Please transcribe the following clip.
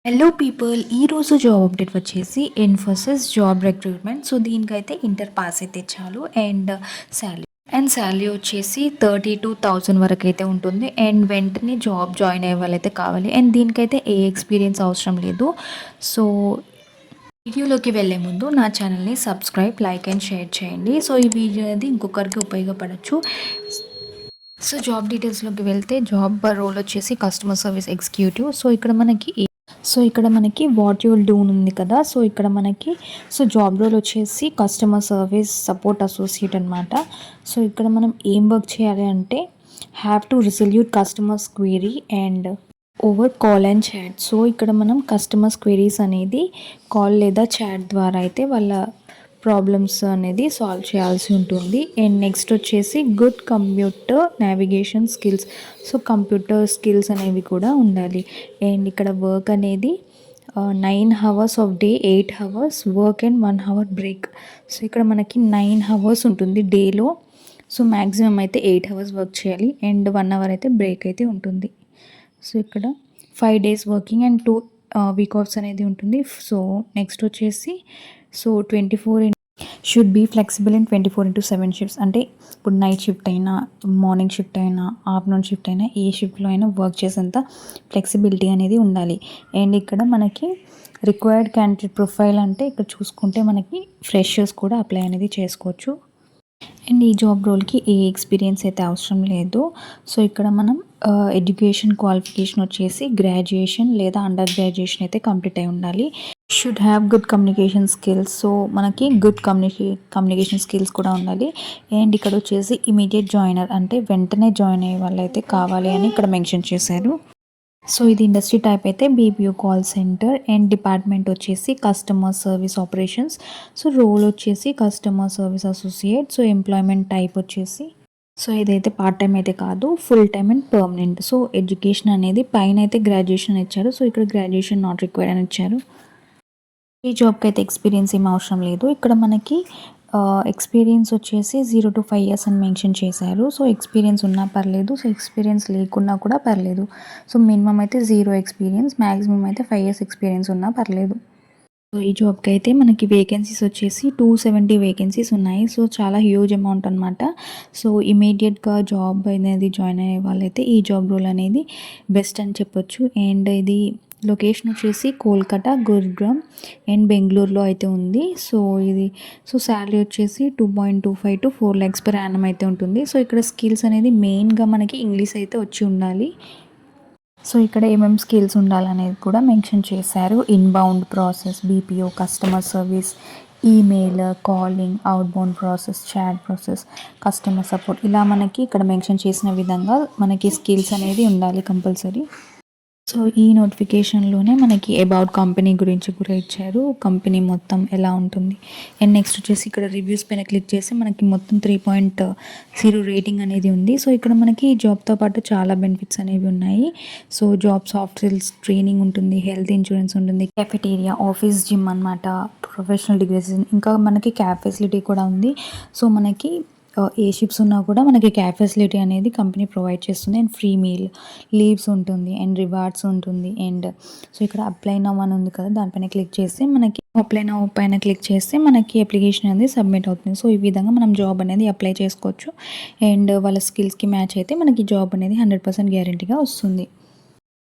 Hello people, ఈరోజు job update వచ్చేసి Infosys job recruitment. So దీనికైతే ఇంటర్ పాస్ అయితే చాలు శాలరీ వచ్చేసి 32,000 వరకు అయితే ఉంటుంది. అండ్ వెంటనే జాబ్ జాయిన్ అయ్యే వాళ్ళైతే కావాలి. అండ్ దీనికైతే ఏ ఎక్స్పీరియన్స్ అవసరం లేదు. సో వీడియోలోకి వెళ్ళే ముందు నా ఛానల్ని సబ్స్క్రైబ్, లైక్ అండ్ షేర్ చేయండి. సో ఈ వీడియో అనేది ఇంకొకరికి ఉపయోగపడచ్చు. సో జాబ్ డీటెయిల్స్లోకి వెళ్తే జాబ్ రోల్ వచ్చేసి కస్టమర్ సర్వీస్ ఎగ్జిక్యూటివ్. సో ఇక్కడ మనకి వాట్ యు విల్ డూ ఉంది కదా. సో జాబ్ రోల్ వచ్చేసి కస్టమర్ సర్వీస్ సపోర్ట్ అసోసియేట్ అనమాట. సో ఇక్కడ మనం ఏం వర్క్ చేయాలి అంటే have to resolute customers query and over call and chat. So ఇక్కడ మనం కస్టమర్స్ క్వెరీస్ అనేది కాల్ లేదా చాట్ ద్వారా అయితే వాళ్ళ ప్రాబ్లమ్స్ అనేది సాల్వ్ చేయాల్సి ఉంటుంది. అండ్ నెక్స్ట్ వచ్చేసి good computer navigation skills. So computer skills అనేవి కూడా ఉండాలి. అండ్ ఇక్కడ వర్క్ అనేది 9 hours of day, 8 hours work and 1 hour break. So ఇక్కడ మనకి 9 hours ఉంటుంది డేలో. సో మ్యాక్సిమం అయితే 8 hours వర్క్ చేయాలి అండ్ 1 hour అయితే బ్రేక్ అయితే ఉంటుంది. సో ఇక్కడ 5 days working and 2 week offs అనేది ఉంటుంది. సో నెక్స్ట్ వచ్చేసి 24 should be flexible in 24/7 shifts. అంటే ఇప్పుడు నైట్ షిఫ్ట్ అయినా, మార్నింగ్ షిఫ్ట్ అయినా, ఆఫ్టర్నూన్ షిఫ్ట్ అయినా, ఏ షిఫ్ట్లో అయినా వర్క్ చేసేంత ఫ్లెక్సిబిలిటీ అనేది ఉండాలి. అండ్ ఇక్కడ మనకి రిక్వైర్డ్ క్యాండిడేట్ ప్రొఫైల్ అంటే ఇక్కడ చూసుకుంటే మనకి ఫ్రెషర్స్ కూడా అప్లై అనేది చేసుకోవచ్చు. అండ్ ఈ జాబ్ రోల్కి ఏ ఎక్స్పీరియన్స్ అయితే అవసరం లేదు. సో ఇక్కడ మనం ఎడ్యుకేషన్ క్వాలిఫికేషన్ వచ్చేసి గ్రాడ్యుయేషన్ లేదా అండర్ గ్రాడ్యుయేషన్ అయితే కంప్లీట్ అయి ఉండాలి. Should have good communication skills. So మనకి గుడ్ కమ్యూనికేషన్ స్కిల్స్ కూడా ఉండాలి. అండ్ ఇక్కడ వచ్చేసి ఇమీడియట్ జాయినర్ అంటే వెంటనే జాయిన్ అయ్యే వాళ్ళు అయితే కావాలి అని ఇక్కడ మెన్షన్ చేశారు. సో ఇది ఇండస్ట్రీ టైప్ అయితే BPO call centre. And department వచ్చేసి customer service operations. So role వచ్చేసి customer service associate. So employment type వచ్చేసి ఇదైతే పార్ట్ టైం అయితే కాదు, full time and permanent. So education అనేది పైన అయితే గ్రాడ్యుయేషన్ ఇచ్చారు. సో ఇక్కడ గ్రాడ్యుయేషన్ నాట్ రిక్వైర్డ్ అని ఇచ్చారు. ఈ జాబ్కి అయితే ఎక్స్పీరియన్స్ ఏం అవసరం లేదు. ఇక్కడ మనకి ఎక్స్పీరియన్స్ వచ్చేసి 0 to 5 years అని మెన్షన్ చేశారు. సో ఎక్స్పీరియన్స్ ఉన్నా పర్లేదు, సో ఎక్స్పీరియన్స్ లేకున్నా కూడా పర్లేదు. సో మినిమం అయితే 0 ఎక్స్పీరియన్స్, మ్యాక్సిమం అయితే 5 years ఎక్స్పీరియన్స్ ఉన్నా పర్లేదు. సో ఈ జాబ్కి అయితే మనకి వేకెన్సీస్ వచ్చేసి 270 వేకెన్సీస్ ఉన్నాయి. సో చాలా హ్యూజ్ అమౌంట్ అనమాట. సో ఇమీడియట్గా జాబ్ అనేది జాయిన్ అయ్యే వాళ్ళైతే ఈ జాబ్ రోల్ అనేది బెస్ట్ అని చెప్పొచ్చు. అండ్ ఇది లొకేషన్ వచ్చేసి కోల్కతా, గురుగ్రామ్ అండ్ బెంగళూరులో అయితే ఉంది. సో శాలరీ వచ్చేసి 2.25 to 4 lakhs per annum అయితే ఉంటుంది. సో ఇక్కడ స్కిల్స్ అనేది మెయిన్గా మనకి ఇంగ్లీష్ అయితే వచ్చి ఉండాలి. సో ఇక్కడ ఏమేమి స్కిల్స్ ఉండాలనేది కూడా మెన్షన్ చేశారు. Inbound process, BPO, customer service, email, calling, outbound process, chat process, customer support, ఇలా మనకి ఇక్కడ మెన్షన్ చేసిన విధంగా మనకి స్కిల్స్ అనేది ఉండాలి కంపల్సరీ. సో ఈ నోటిఫికేషన్లోనే మనకి అబౌట్ కంపెనీ గురించి కూడా ఇచ్చారు, కంపెనీ మొత్తం ఎలా ఉంటుంది. అండ్ నెక్స్ట్ వచ్చేసి ఇక్కడ రివ్యూస్ పైన క్లిక్ చేసి మనకి మొత్తం 3.0 రేటింగ్ అనేది ఉంది. సో ఇక్కడ మనకి జాబ్తో పాటు చాలా బెనిఫిట్స్ అనేవి ఉన్నాయి. So job soft skills training ఉంటుంది, హెల్త్ ఇన్సూరెన్స్ ఉంటుంది, కెఫెటేరియా, ఆఫీస్ జిమ్ అనమాట, ప్రొఫెషనల్ డిగ్రీస్, ఇంకా మనకి క్యాబ్ ఫెసిలిటీ కూడా ఉంది. సో మనకి ఏ షిప్స్ ఉన్నా కూడా మనకి క్యాబ్ ఫెసిలిటీ అనేది కంపెనీ ప్రొవైడ్ చేస్తుంది. అండ్ ఫ్రీ మీల్, లీవ్స్ ఉంటుంది అండ్ రివార్డ్స్ ఉంటుంది. అండ్ సో ఇక్కడ అప్లై నౌ అని ఉంది కదా, దానిపైన క్లిక్ చేస్తే మనకి అప్లై నౌ పైన క్లిక్ చేస్తే మనకి అప్లికేషన్ అనేది సబ్మిట్ అవుతుంది. సో ఈ విధంగా మనం జాబ్ అనేది అప్లై చేసుకోవచ్చు. అండ్ వాళ్ళ స్కిల్స్కి మ్యాచ్ అయితే మనకి జాబ్ అనేది 100% గ్యారెంటీగా వస్తుంది.